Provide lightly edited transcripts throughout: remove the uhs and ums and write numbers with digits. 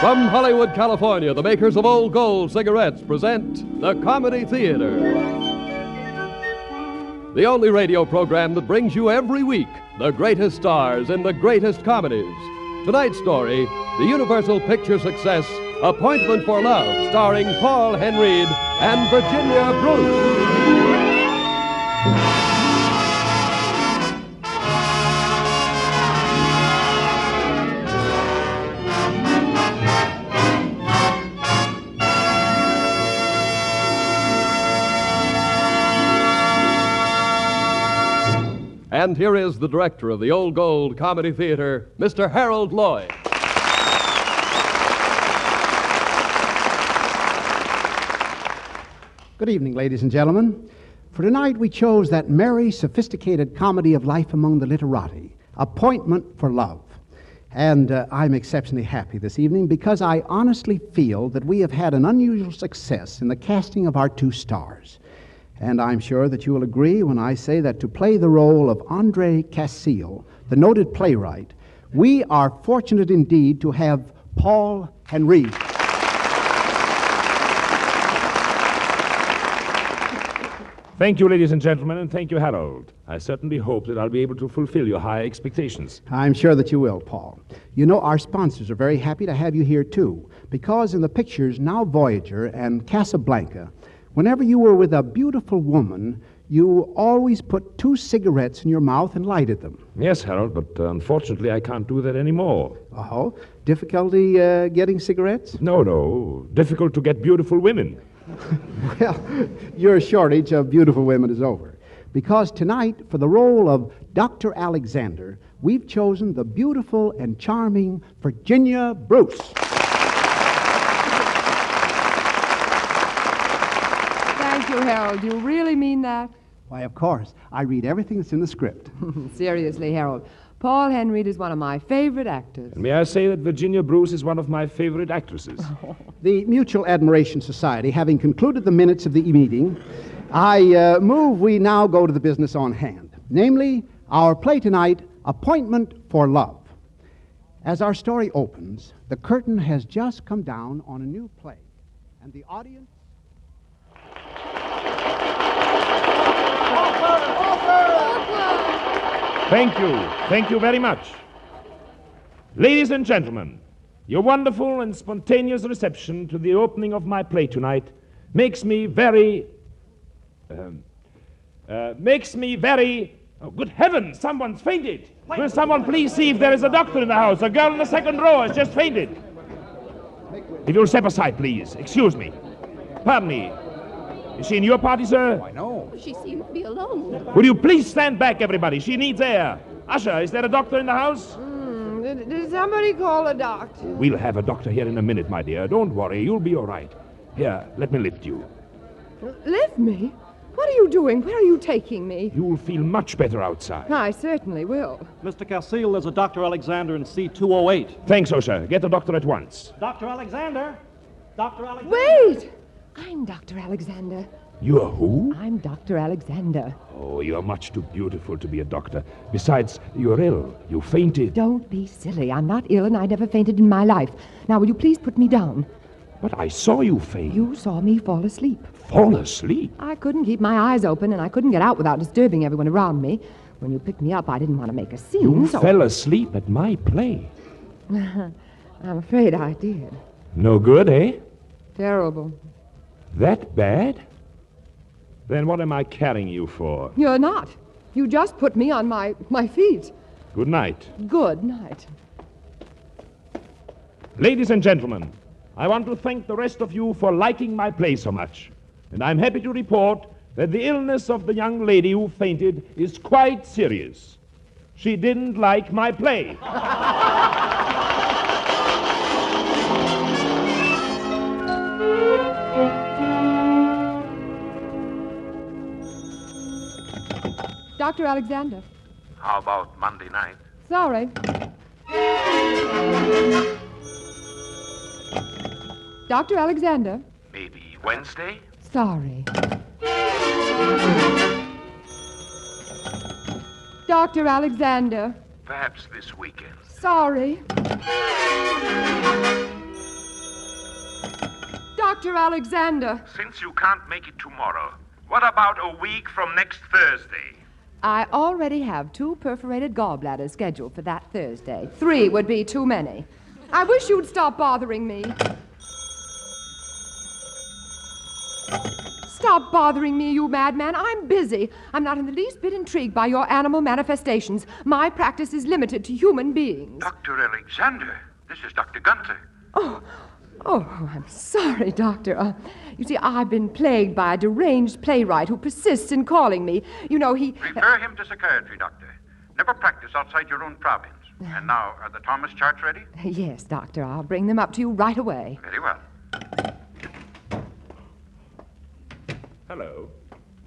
From Hollywood, California, the makers of Old Gold cigarettes present the Comedy Theater. The only radio program that brings you every week the greatest stars in the greatest comedies. Tonight's story, the Universal Picture success, Appointment for Love, starring Paul Henreid and Virginia Bruce. And here is the director of the Old Gold Comedy Theater, Mr. Harold Lloyd. Good evening, ladies and gentlemen. For tonight, we chose that merry, sophisticated comedy of life among the literati, Appointment for Love. And I'm exceptionally happy this evening because I honestly feel that we have had an unusual success in the casting of our two stars. And I'm sure that you will agree when I say that to play the role of Andre Cassile, the noted playwright, we are fortunate indeed to have Paul Henreid. Thank you, ladies and gentlemen, and thank you, Harold. I certainly hope that I'll be able to fulfill your high expectations. I'm sure that you will, Paul. You know, our sponsors are very happy to have you here, too, because in the pictures Now Voyager and Casablanca, whenever you were with a beautiful woman, you always put 2 cigarettes in your mouth and lighted them. Yes, Harold, but unfortunately I can't do that anymore. Oh, difficulty getting cigarettes? No. Difficult to get beautiful women. Well, your shortage of beautiful women is over. Because tonight, for the role of Dr. Alexander, we've chosen the beautiful and charming Virginia Bruce. Thank you, Harold. You really mean that? Why, of course. I read everything that's in the script. Seriously, Harold. Paul Henreid is one of my favorite actors. And may I say that Virginia Bruce is one of my favorite actresses. The Mutual Admiration Society, having concluded the minutes of the meeting, I move we now go to the business on hand. Namely, our play tonight, Appointment for Love. As our story opens, the curtain has just come down on a new play, and the audience... Thank you very much. Ladies and gentlemen, your wonderful and spontaneous reception to the opening of my play tonight makes me very... oh, good heavens, someone's fainted. Will someone please see if there is a doctor in the house? A girl in the second row has just fainted. If you'll step aside, please. Excuse me. Pardon me. Is she in your party, sir? Why, no. She seems to be alone. Will you please stand back, everybody? She needs air. Usher, is there a doctor in the house? Did somebody call a doctor? We'll have a doctor here in a minute, my dear. Don't worry, you'll be all right. Here, let me lift you. Lift me? What are you doing? Where are you taking me? You'll feel much better outside. I certainly will. Mr. Cassile, there's a Dr. Alexander in C208. Thanks, Usher. Get the doctor at once. Dr. Alexander? Dr. Alexander? Wait! I'm Dr. Alexander. You're who? I'm Dr. Alexander. Oh, you're much too beautiful to be a doctor. Besides, you're ill. You fainted. Don't be silly. I'm not ill and I never fainted in my life. Now, will you please put me down? But I saw you faint. You saw me fall asleep. Fall asleep? I couldn't keep my eyes open and I couldn't get out without disturbing everyone around me. When you picked me up, I didn't want to make a scene, You so... fell asleep at my play. I'm afraid I did. No good, eh? Terrible. That bad? Then what am I carrying you for? You're not. You just put me on my feet. Good night. Good night. Ladies and gentlemen, I want to thank the rest of you for liking my play so much. And I'm happy to report that the illness of the young lady who fainted is quite serious. She didn't like my play. Dr. Alexander. How about Monday night? Sorry. Dr. Alexander. Maybe Wednesday? Sorry. Dr. Alexander. Perhaps this weekend. Sorry. Dr. Alexander. Since you can't make it tomorrow, what about a week from next Thursday? I already have 2 perforated gallbladders scheduled for that Thursday. 3 would be too many. I wish you'd stop bothering me. Stop bothering me, you madman. I'm busy. I'm not in the least bit intrigued by your animal manifestations. My practice is limited to human beings. Dr. Alexander, this is Dr. Gunther. Oh, I'm sorry, Doctor. You see, I've been plagued by a deranged playwright who persists in calling me. You know, he... Refer him to psychiatry, Doctor. Never practice outside your own province. And now, are the Thomas charts ready? Yes, Doctor. I'll bring them up to you right away. Very well. Hello.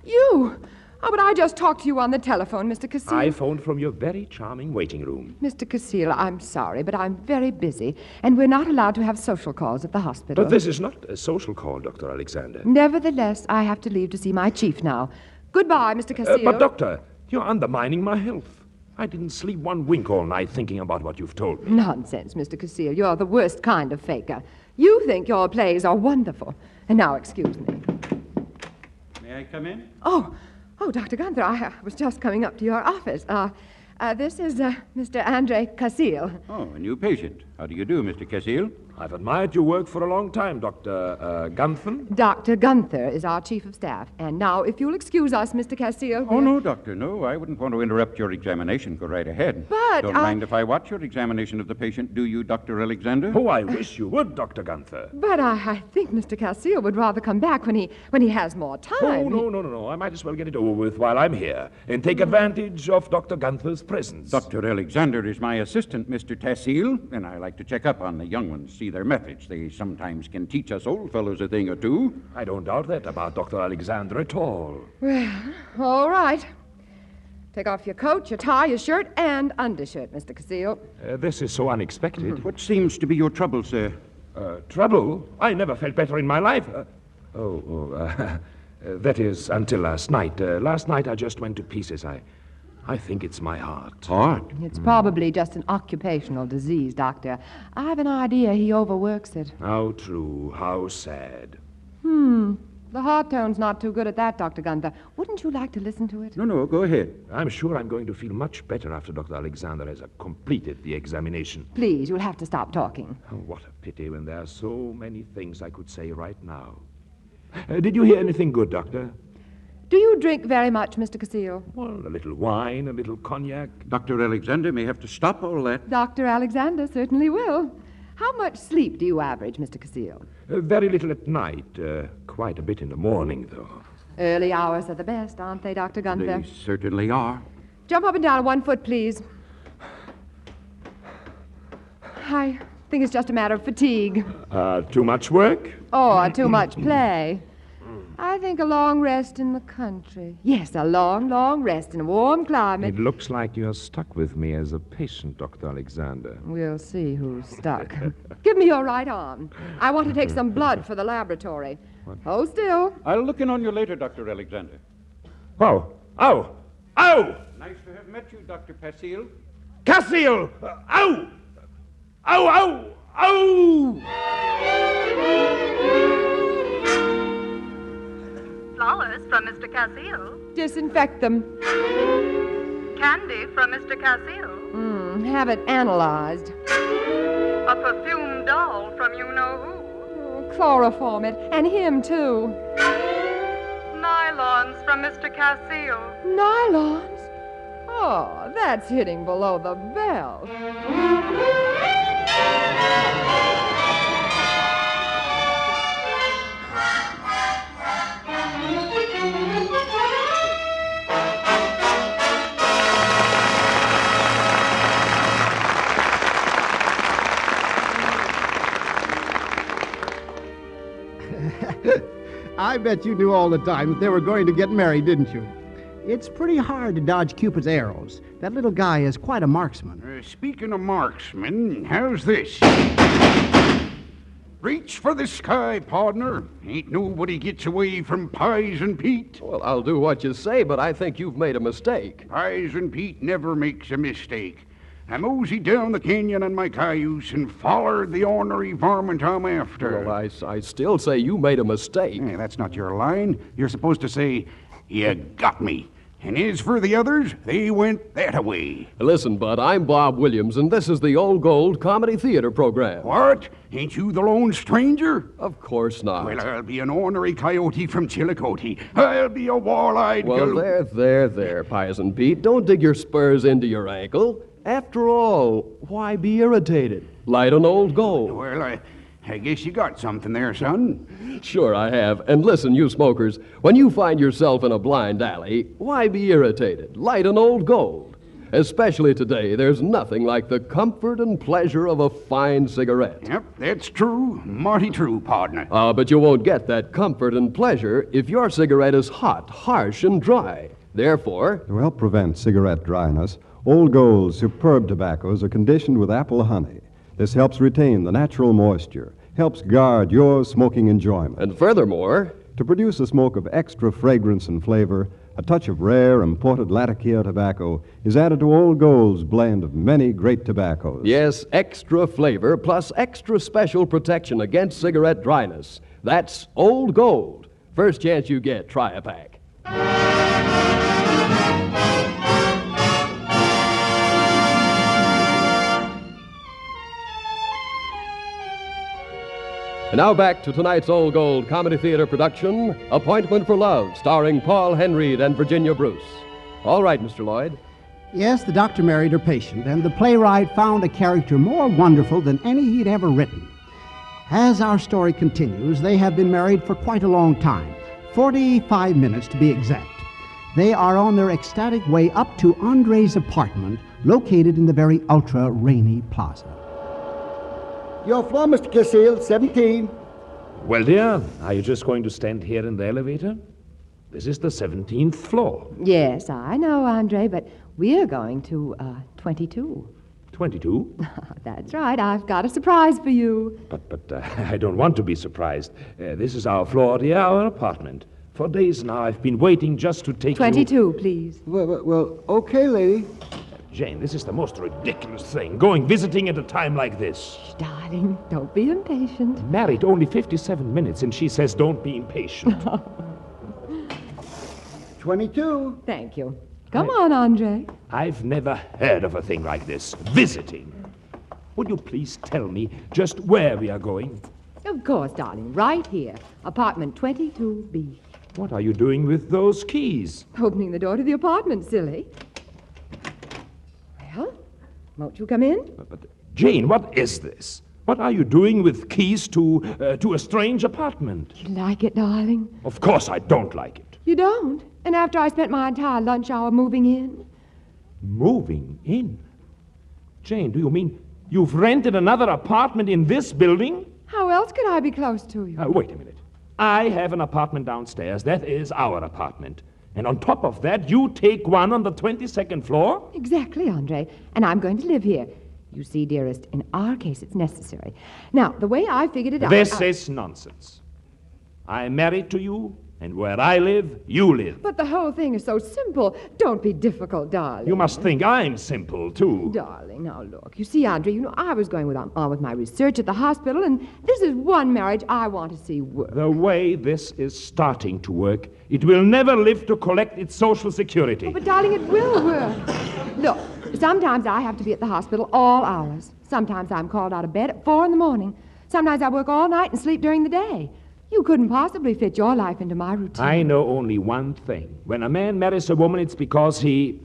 You! Oh, but I just talked to you on the telephone, Mr. Cassile. I phoned from your very charming waiting room. Mr. Cassile, I'm sorry, but I'm very busy, and we're not allowed to have social calls at the hospital. But this is not a social call, Dr. Alexander. Nevertheless, I have to leave to see my chief now. Goodbye, Mr. Cassile. But, Doctor, you're undermining my health. I didn't sleep one wink all night thinking about what you've told me. Nonsense, Mr. Cassile. You're the worst kind of faker. You think your plays are wonderful. And now, excuse me. May I come in? Oh, Dr. Gunther, I was just coming up to your office. This is Mr. Andre Cassile. Oh, a new patient. How do you do, Mr. Cassile? I've admired your work for a long time, Dr. Gunther. Dr. Gunther is our chief of staff. And now, if you'll excuse us, Mr. Cassile. Oh, no, Doctor, no. I wouldn't want to interrupt your examination. Go right ahead. But Don't mind if I watch your examination of the patient, do you, Dr. Alexander? Oh, I wish you would, Dr. Gunther. But I think Mr. Cassile would rather come back when he has more time. Oh, no. I might as well get it over with while I'm here and take advantage of Dr. Gunther's presence. Dr. Alexander is my assistant, Mr. Cassile, and I like to check up on the young ones, see their methods. They sometimes can teach us old fellows a thing or two. I don't doubt that about Dr. Alexander at all. Well, all right. Take off your coat, your tie, your shirt, and undershirt, Mr. Cassile. This is so unexpected. What seems to be your trouble, sir? Trouble? I never felt better in my life. That is, until last night. Last night I just went to pieces. I think it's my heart. Heart? It's probably just an occupational disease, Doctor. I have an idea he overworks it. How true, how sad. The heart tone's not too good at that, Dr. Gunther. Wouldn't you like to listen to it? No, go ahead. I'm sure I'm going to feel much better after Dr. Alexander has completed the examination. Please, you'll have to stop talking. Oh, what a pity when there are so many things I could say right now. Did you hear anything good, Doctor? Do you drink very much, Mr. Cassile? Well, a little wine, a little cognac. Dr. Alexander may have to stop all that. Dr. Alexander certainly will. How much sleep do you average, Mr. Cassile? Very little at night. Quite a bit in the morning, though. Early hours are the best, aren't they, Dr. Gunther? They certainly are. Jump up and down on 1 foot, please. I think it's just a matter of fatigue. Too much work? Or too much play. I think a long rest in the country. Yes, a long, long rest in a warm climate. It looks like you're stuck with me as a patient, Dr. Alexander. We'll see who's stuck. Give me your right arm. I want to take some blood for the laboratory. Hold still. I'll look in on you later, Dr. Alexander. Oh! Ow! Ow! Nice to have met you, Dr. Cassile. Cassile! Ow! Ow! Ow! Ow! Flowers from Mr. Cassile. Disinfect them. Candy from Mr. Cassile. Have it analyzed. A perfumed doll from you-know-who. Chloroform it. And him, too. Nylons from Mr. Cassile. Nylons? Oh, that's hitting below the belt. I bet you knew all the time that they were going to get married, didn't you? It's pretty hard to dodge Cupid's arrows. That little guy is quite a marksman. Speaking of marksmen, how's this? Reach for the sky, partner. Ain't nobody gets away from Pies and Pete. Well, I'll do what you say, but I think you've made a mistake. Pies and Pete never makes a mistake. I moseyed down the canyon on my cayuse and follered the ornery varmint I'm after. Well, I still say you made a mistake. Hey, that's not your line. You're supposed to say, "You got me." And as for the others, they went that-a-way. Listen, Bud, I'm Bob Williams, and this is the Old Gold Comedy Theater program. What? Ain't you the lone stranger? Of course not. Well, I'll be an ornery coyote from Chillicothe. I'll be a wall-eyed Well, there, Pison Pete. Don't dig your spurs into your ankle. After all, why be irritated? Light on Old Gold. Well, I guess you got something there, son. Sure, I have. And listen, you smokers, when you find yourself in a blind alley, why be irritated? Light an Old Gold. Especially today, there's nothing like the comfort and pleasure of a fine cigarette. Yep, that's true. Mighty true, partner. But you won't get that comfort and pleasure if your cigarette is hot, harsh, and dry. Therefore, to help prevent cigarette dryness, Old Gold's superb tobaccos are conditioned with apple honey. This helps retain the natural moisture, helps guard your smoking enjoyment. And furthermore, to produce a smoke of extra fragrance and flavor, a touch of rare imported Latakia tobacco is added to Old Gold's blend of many great tobaccos. Yes, extra flavor plus extra special protection against cigarette dryness. That's Old Gold. First chance you get, try a pack. And now back to tonight's Old Gold Comedy Theater production, Appointment for Love, starring Paul Henreid and Virginia Bruce. All right, Mr. Lloyd. Yes, the doctor married her patient, and the playwright found a character more wonderful than any he'd ever written. As our story continues, they have been married for quite a long time, 45 minutes to be exact. They are on their ecstatic way up to Andre's apartment, located in the very ultra-rainy plaza. Your floor, Mr. Casile, 17. Well, dear, are you just going to stand here in the elevator? This is the 17th floor. Yes, I know, Andre, but we're going to 22. 22? That's right. I've got a surprise for you. But I don't want to be surprised. This is our floor, dear, our apartment. For days now, I've been waiting just to take 22, please. Well, okay, lady. Jane, this is the most ridiculous thing, going visiting at a time like this. Darling, don't be impatient. Married only 57 minutes, and she says don't be impatient. 22. Thank you. Come on, Andre. I've never heard of a thing like this. Visiting. Would you please tell me just where we are going? Of course, darling. Right here. Apartment 22B. What are you doing with those keys? Opening the door to the apartment, silly. Well, won't you come in? But Jane, what is this? What are you doing with keys to a strange apartment? You like it, darling? Of course I don't like it. You don't? And after I spent my entire lunch hour moving in? Moving in? Jane, do you mean you've rented another apartment in this building? How else could I be close to you? Wait a minute. I have an apartment downstairs. That is our apartment. And on top of that, you take one on the 22nd floor? Exactly, Andre. And I'm going to live here. You see, dearest, in our case, it's necessary. Now, the way I figured it out... This is nonsense. I'm married to you, and where I live, you live. But the whole thing is so simple. Don't be difficult, darling. You must think I'm simple, too. Darling, now look. You see, Andre, I was going on with my research at the hospital, and this is one marriage I want to see work. The way this is starting to work, it will never live to collect its Social Security. Oh, but, darling, it will work. Look, sometimes I have to be at the hospital all hours. Sometimes I'm called out of bed at 4 a.m. Sometimes I work all night and sleep during the day. You couldn't possibly fit your life into my routine. I know only one thing. When a man marries a woman, it's because he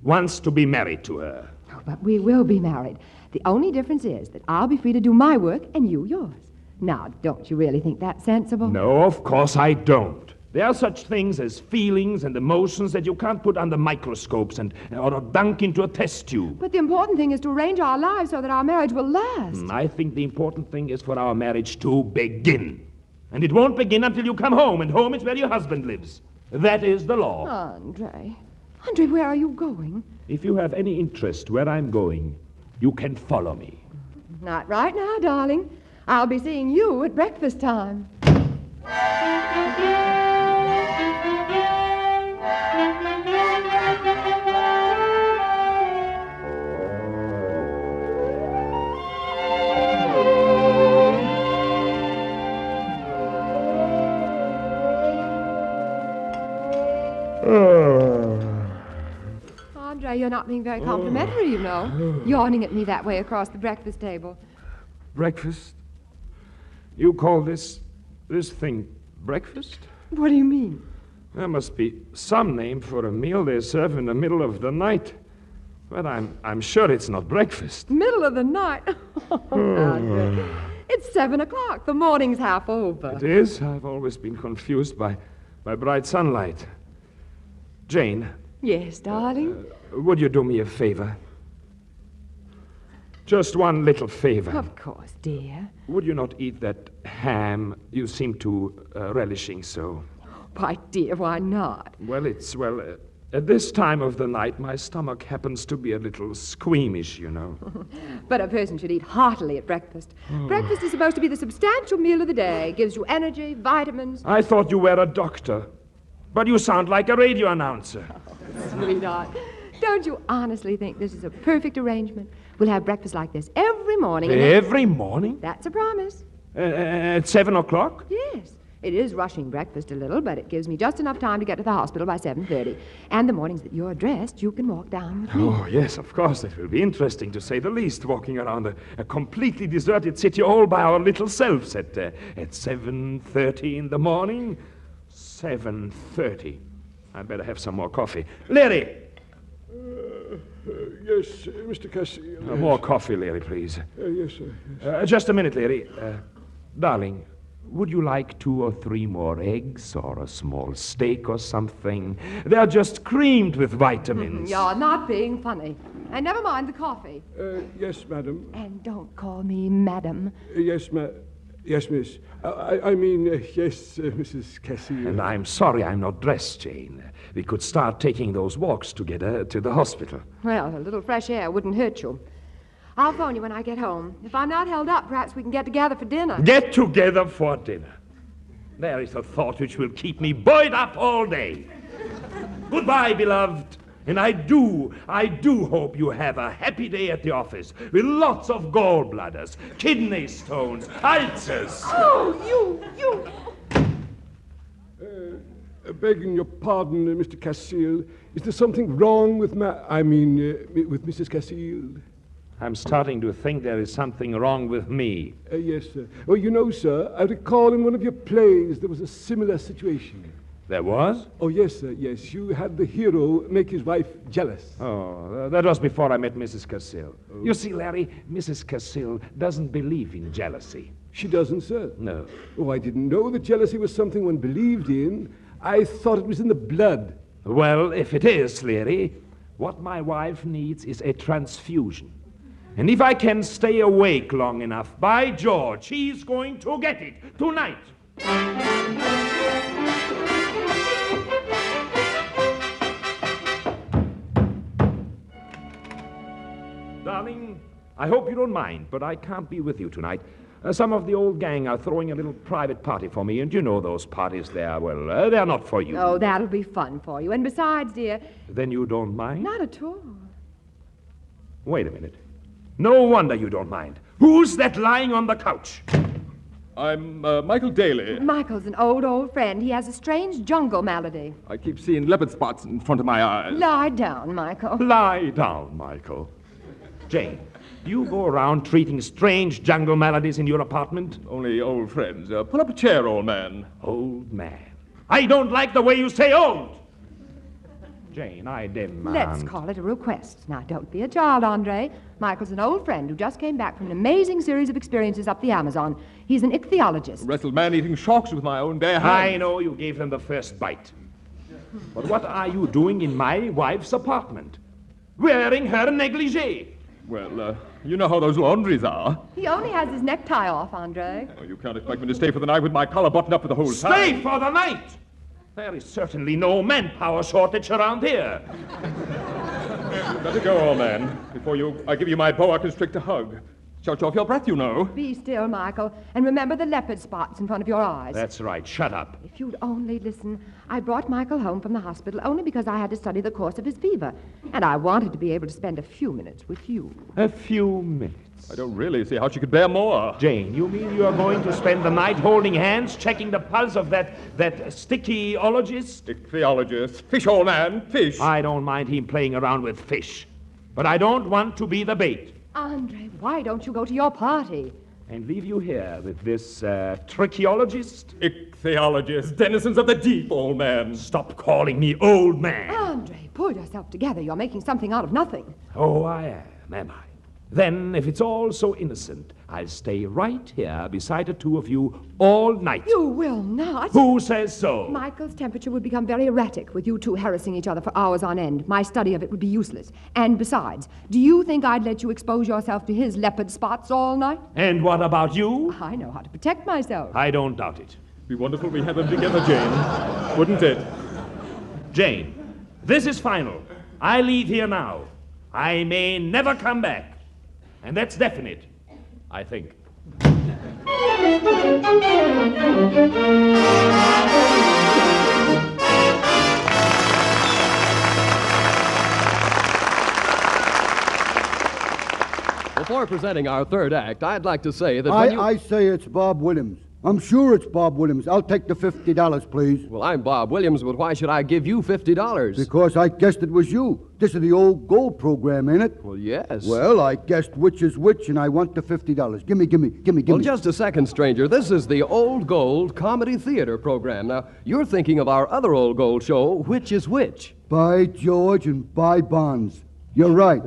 wants to be married to her. Oh, but we will be married. The only difference is that I'll be free to do my work and you yours. Now, don't you really think that's sensible? No, of course I don't. There are such things as feelings and emotions that you can't put under microscopes or dunk into a test tube. But the important thing is to arrange our lives so that our marriage will last. I think the important thing is for our marriage to begin. And it won't begin until you come home, and home is where your husband lives. That is the law. Andre, where are you going? If you have any interest where I'm going, you can follow me. Not right now, darling. I'll be seeing you at breakfast time. you're not being very complimentary, you know. Yawning at me that way across the breakfast table. Breakfast? You call this thing breakfast? What do you mean? There must be some name for a meal they serve in the middle of the night. But I'm sure it's not breakfast. Middle of the night? It's 7 o'clock. The morning's half over. It is? I've always been confused by bright sunlight. Jane. Yes, darling? Would you do me a favor? Just one little favor. Of course, dear. Would you not eat that ham you seem to relishing so? Why, dear, why not? Well, at this time of the night, my stomach happens to be a little squeamish, you know. But a person should eat heartily at breakfast. Breakfast is supposed to be the substantial meal of the day. Gives you energy, vitamins. I thought you were a doctor. But you sound like a radio announcer. Oh, sweetheart, don't you honestly think this is a perfect arrangement? We'll have breakfast like this every morning. Every morning? That's a promise. At 7 o'clock? Yes. It is rushing breakfast a little, but it gives me just enough time to get to the hospital by 7:30. And the mornings that you're dressed, you can walk down with me. Oh, yes, of course. It will be interesting, to say the least, walking around a completely deserted city all by our little selves at 7:30 in the morning. 7:30. I'd better have some more coffee. Larry! Yes, Mr. Cassie. More coffee, Larry, please. Yes, sir. Just a minute, Larry. Darling, would you like 2 or 3 more eggs or a small steak or something? They're just creamed with vitamins. You're not being funny. And never mind the coffee. Yes, madam. And don't call me madam. Yes, miss. I mean, yes, Mrs. Cassie. And I'm sorry I'm not dressed, Jane. We could start taking those walks together to the hospital. Well, a little fresh air wouldn't hurt you. I'll phone you when I get home. If I'm not held up, perhaps we can get together for dinner. Get together for dinner? There is a thought which will keep me buoyed up all day. Goodbye, beloved. And I do hope you have a happy day at the office with lots of gallbladders, kidney stones, ulcers. Oh, you. Begging your pardon, Mr. Cassile, is there something wrong with with Mrs. Cassile? I'm starting to think there is something wrong with me. Yes, sir. Oh, you know, sir, I recall in one of your plays there was a similar situation. There was? Oh, yes, sir, yes. You had the hero make his wife jealous. Oh, that was before I met Mrs. Cassile. Oh. You see, Larry, Mrs. Cassile doesn't believe in jealousy. She doesn't, sir? No. Oh, I didn't know that jealousy was something one believed in. I thought it was in the blood. Well, if it is, Larry, what my wife needs is a transfusion. And if I can stay awake long enough, by George, she's going to get it tonight. Darling, I hope you don't mind, but I can't be with you tonight. Some of the old gang are throwing a little private party for me, and you know those parties there, well, they're not for you. Oh, that'll be fun for you. And besides, dear... Then you don't mind? Not at all. Wait a minute. No wonder you don't mind. Who's that lying on the couch? I'm Michael Daly. Michael's an old friend. He has a strange jungle malady. I keep seeing leopard spots in front of my eyes. Lie down, Michael. Lie down, Michael. Jane, do you go around treating strange jungle maladies in your apartment? Only old friends. Pull up a chair, old man. Old man. I don't like the way you say old. Jane, I demand... Let's call it a request. Now, don't be a child, Andre. Michael's an old friend who just came back from an amazing series of experiences up the Amazon. He's an ichthyologist. Wrestled man-eating sharks with my own bare hands. I know you gave him the first bite. But what are you doing in my wife's apartment? Wearing her negligee. Well, you know how those laundries are. He only has his necktie off, Andre. Oh, you can't expect me to stay for the night with my collar buttoned up for the whole time. Stay for the night! There is certainly no manpower shortage around here. Better go, old man. Before I give you my boa constrictor hug. Choke off your breath, you know. Be still, Michael, and remember the leopard spots in front of your eyes. That's right. Shut up. If you'd only listen, I brought Michael home from the hospital only because I had to study the course of his fever, and I wanted to be able to spend a few minutes with you. A few minutes. I don't really see how she could bear more. Jane, you mean you are going to spend the night holding hands, checking the pulse of that stickyologist? Ichthyologist. Fish, old man, fish. I don't mind him playing around with fish, but I don't want to be the bait. Andre, why don't you go to your party? And leave you here with this trichyologist? Ichthyologist. Denizens of the deep, old man. Stop calling me old man. Andre, pull yourself together. You're making something out of nothing. Oh, I am I? Then, if it's all so innocent, I'll stay right here beside the two of you all night. You will not. Who says so? Michael's temperature would become very erratic with you two harassing each other for hours on end. My study of it would be useless. And besides, do you think I'd let you expose yourself to his leopard spots all night? And what about you? I know how to protect myself. I don't doubt it. It'd be wonderful if we had them together, Jane. Wouldn't it? Jane, this is final. I leave here now. I may never come back. And that's definite, I think. Before presenting our third act, I'd like to say that I say it's Bob Williams. I'm sure it's Bob Williams. I'll take the $50, please. Well, I'm Bob Williams, but why should I give you $50? Because I guessed it was you. This is the old gold program, ain't it? Well, yes. Well, I guessed which is which, and I want the $50. Give me. Well, just a second, stranger. This is the Old Gold Comedy Theater program. Now, you're thinking of our other Old Gold show, Which is Which? By George and by Bonds. You're right.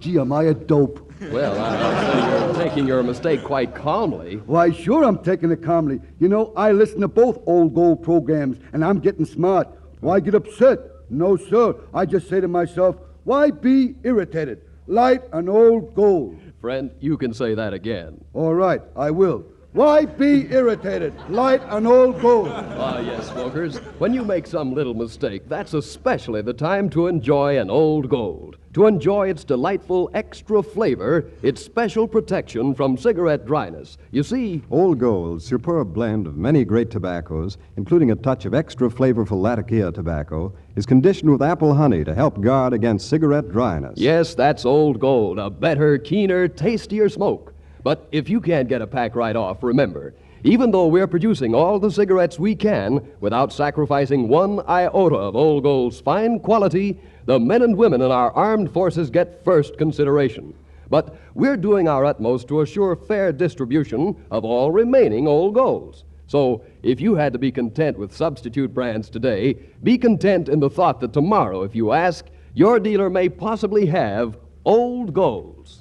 Gee, am I a dope? Well, I'll say you're taking your mistake quite calmly. Why, sure I'm taking it calmly. You know, I listen to both Old Gold programs, and I'm getting smart. Why get upset? No, sir. I just say to myself, why be irritated? Light an Old Gold. Friend, you can say that again. All right, I will. Why be irritated? Light an Old Gold. Ah, yes, smokers. When you make some little mistake, that's especially the time to enjoy an Old Gold. To enjoy its delightful extra flavor, its special protection from cigarette dryness. You see, Old Gold's superb blend of many great tobaccos, including a touch of extra flavorful Latakia tobacco, is conditioned with apple honey to help guard against cigarette dryness. Yes, that's Old Gold, a better, keener, tastier smoke. But if you can't get a pack right off, remember, even though we're producing all the cigarettes we can without sacrificing one iota of Old Gold's fine quality, the men and women in our armed forces get first consideration. But we're doing our utmost to assure fair distribution of all remaining Old Golds. So if you had to be content with substitute brands today, be content in the thought that tomorrow, if you ask, your dealer may possibly have Old Golds.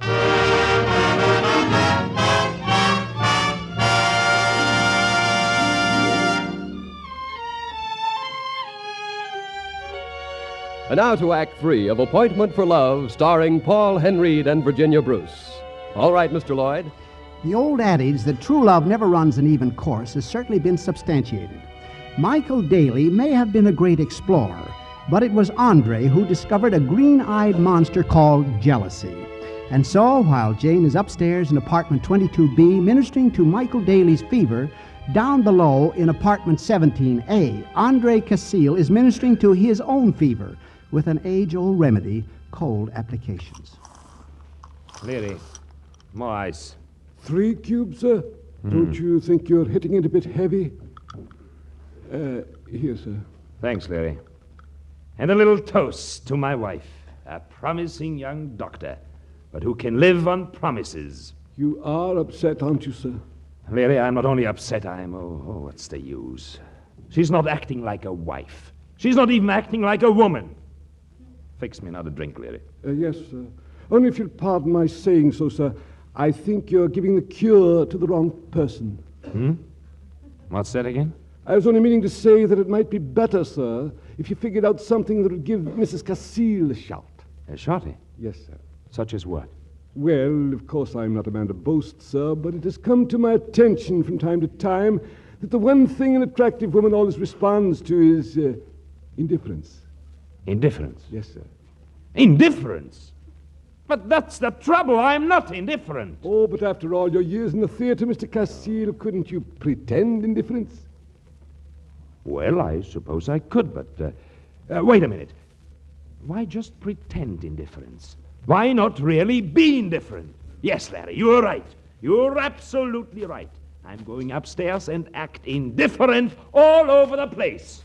And now to Act 3 of Appointment for Love, starring Paul Henreid and Virginia Bruce. All right, Mr. Lloyd. The old adage that true love never runs an even course has certainly been substantiated. Michael Daly may have been a great explorer, but it was Andre who discovered a green-eyed monster called jealousy. And so, while Jane is upstairs in apartment 22B ministering to Michael Daly's fever, down below in apartment 17A, Andre Cassile is ministering to his own fever with an age-old remedy, cold applications. Leary, more ice. 3 cubes, sir? Don't you think you're hitting it a bit heavy? Here, sir. Thanks, Leary. And a little toast to my wife, a promising young doctor, but who can live on promises. You are upset, aren't you, sir? Leary, I'm not only upset, what's the use? She's not acting like a wife. She's not even acting like a woman. Fix me another drink, Leary. Yes, sir. Only if you'll pardon my saying so, sir, I think you're giving the cure to the wrong person. What's that again? I was only meaning to say that it might be better, sir, if you figured out something that would give Mrs. Cassile a shout. A shotty? Yes, sir. Such as what? Well, of course, I'm not a man to boast, sir, but it has come to my attention from time to time that the one thing an attractive woman always responds to is indifference. Indifference? Yes, sir. Indifference? But that's the trouble. I'm not indifferent. Oh, but after all your years in the theater, Mr. Cassile, couldn't you pretend indifference? Well, I suppose I could, but... wait a minute. Why just pretend indifference? Why not really be indifferent? Yes, Larry, you're right. You're absolutely right. I'm going upstairs and act indifferent all over the place.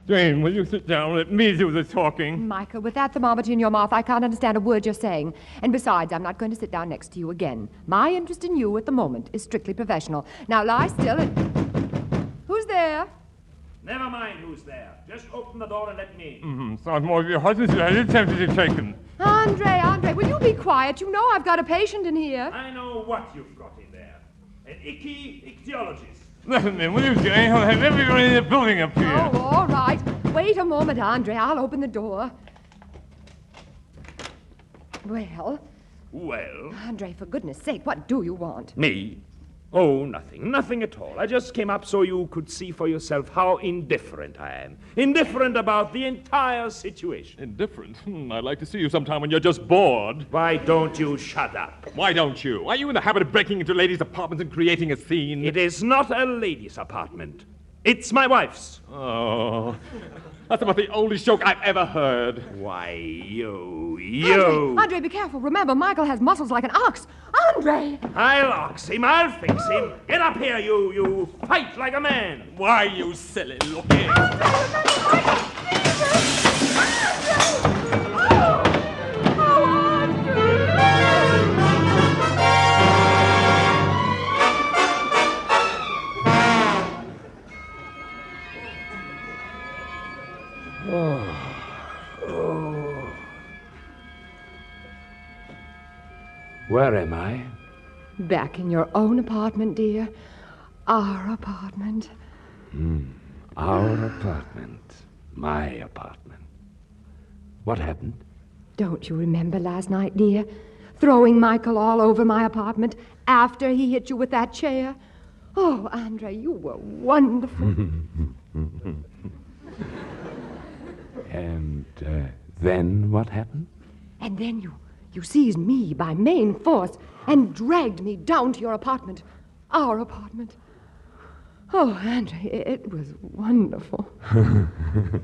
Jane, will you sit down? Let me do the talking. Michael, with that thermometer in your mouth, I can't understand a word you're saying. And besides, I'm not going to sit down next to you again. My interest in you at the moment is strictly professional. Now lie still and... Who's there? Never mind who's there. Just open the door and let me in. Sounds more of your husband's attempted to take him. Andre, will you be quiet? You know I've got a patient in here. I know what you've got in there. An ichthyologist. Listen, then, will you, Jane? I'll have everybody in the building up here. Oh, all right. Wait a moment, Andre. I'll open the door. Well? Well? Andre, for goodness sake, what do you want? Me? Oh, nothing. Nothing at all. I just came up so you could see for yourself how indifferent I am. Indifferent about the entire situation. Indifferent? I'd like to see you sometime when you're just bored. Why don't you shut up? Why don't you? Are you in the habit of breaking into ladies' apartments and creating a scene? It is not a lady's apartment. It's my wife's. Oh, that's about the oldest joke I've ever heard. Why, you... Andre, be careful. Remember, Michael has muscles like an ox. Andre! I'll ox him. I'll fix him. Get up here, you. Fight like a man. Why, you silly looking... Where am I? Back in your own apartment, dear. Our apartment. Our apartment. My apartment. What happened? Don't you remember last night, dear? Throwing Michael all over my apartment after he hit you with that chair? Oh, Andre, you were wonderful. And then what happened? And then you seized me by main force and dragged me down to your apartment. Our apartment. Oh, Andre, it was wonderful. It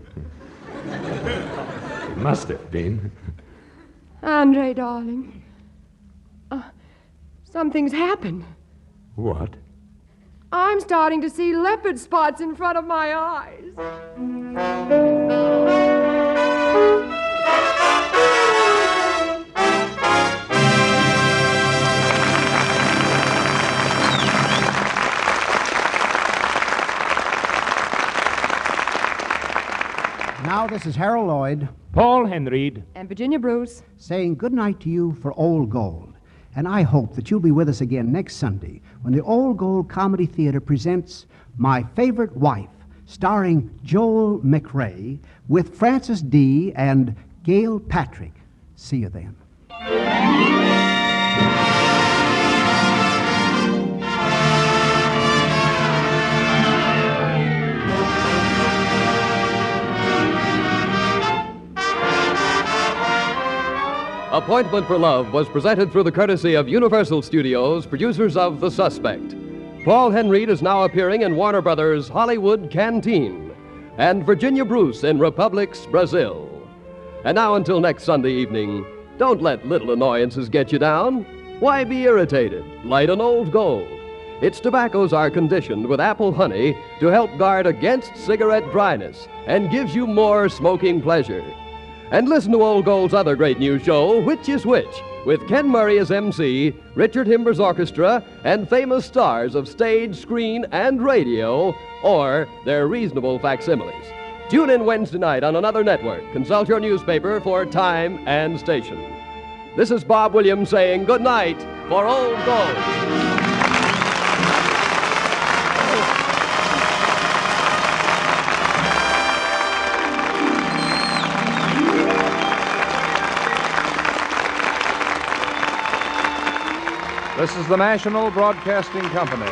must have been. Andre, darling, something's happened. What? I'm starting to see leopard spots in front of my eyes. Now, this is Harold Lloyd. Paul Henreid. And Virginia Bruce. Saying good night to you for Old Gold. And I hope that you'll be with us again next Sunday when the Old Gold Comedy Theater presents My Favorite Wife, starring Joel McRae with Francis D. and Gail Patrick. See you then. Appointment for Love was presented through the courtesy of Universal Studios, producers of The Suspect. Paul Henreid is now appearing in Warner Brothers' Hollywood Canteen, and Virginia Bruce in Republic's Brazil. And now until next Sunday evening, don't let little annoyances get you down. Why be irritated? Light an Old Gold. Its tobaccos are conditioned with apple honey to help guard against cigarette dryness and gives you more smoking pleasure. And listen to Old Gold's other great new show, Which is Which, with Ken Murray as MC, Richard Himbers Orchestra, and famous stars of stage, screen, and radio, or their reasonable facsimiles. Tune in Wednesday night on another network. Consult your newspaper for time and station. This is Bob Williams saying good night for Old Gold. This is the National Broadcasting Company.